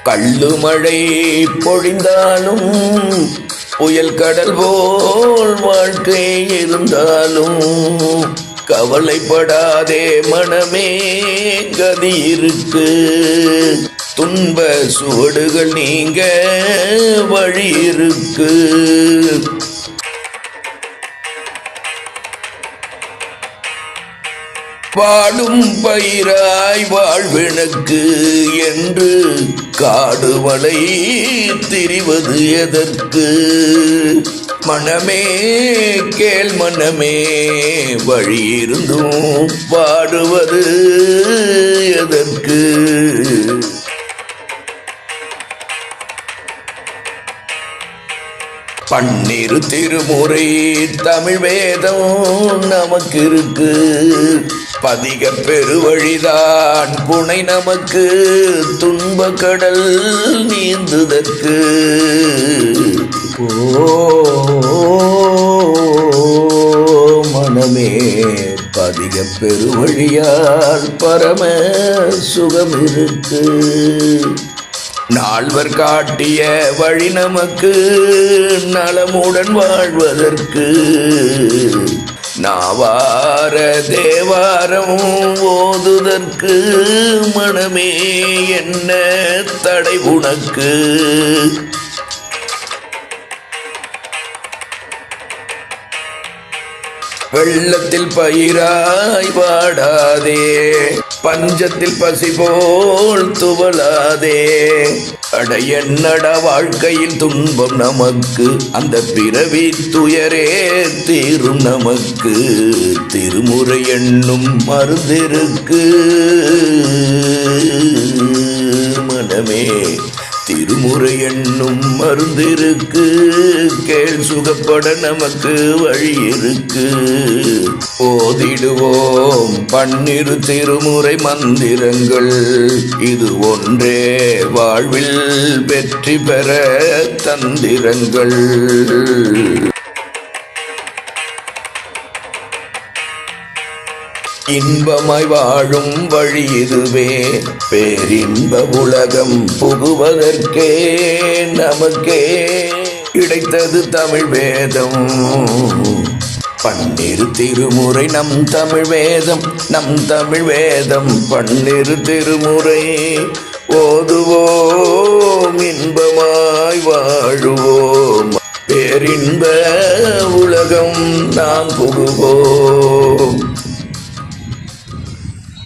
கள்ளுமழை பொழிந்தாலும் புயல் கடல் போல் வாழ்க்கை இருந்தாலும் கவலைப்படாதே மனமே, கதி இருக்கு. துன்ப சுவடுகள் நீங்க வழி இருக்கு. வாடும் பயிராய் வாழ்வெனக்கு என்று காடுமலை திரிவது எதற்கு? மனமே கேள் மனமே, வழியிருந்தும் பாடுவது எதற்கு? பன்னிரு திருமுறை தமிழ் வேதம் நமக்கு இருக்கு. பதிக பெருவழிதான் புனை நமக்கு, துன்ப கடல் நீந்துதற்கு. மனமே, பதிக பெருவழியால் பரம சுகம் இருக்கு. நால்வர் காட்டிய வழி நமக்கு நலமுடன் வாழ்வதற்கு. நாவார தேவாரம் ஓதுதற்கு. மனமே, என்ன தடை உனக்கு? வெள்ளத்தில் பயிராய் வாடாதே, பஞ்சத்தில் பசி போல் துவளாதே. அடையன்னட வாழ்க்கையில் துன்பம் நமக்கு, அந்த பிறவி துயரே தீரும் நமக்கு. திருமுறை என்னும் மருந்திருக்கு. மனமே, திருமுறை என்னும் மருந்திருக்கு. கேள் சுகப்பட நமக்கு வழி இருக்கு. ஓதிடுவோம் பன்னிரு திருமுறை மந்திரங்கள், இது ஒன்றே வாழ்வில் வெற்றி பெற தந்திரங்கள். இன்பமாய் வாழும் வழி இதுவே, பேரின்ப உலகம் புகுவதற்கே நமக்கே கிடைத்தது தமிழ் வேதம். பன்னிரு திருமுறை நம் தமிழ் வேதம், நம் தமிழ் வேதம் பன்னிரு திருமுறை. ஓதுவோம் இன்பமாய் வாழுவோம், பேரின்ப உலகம் நாம் புகுவோம்.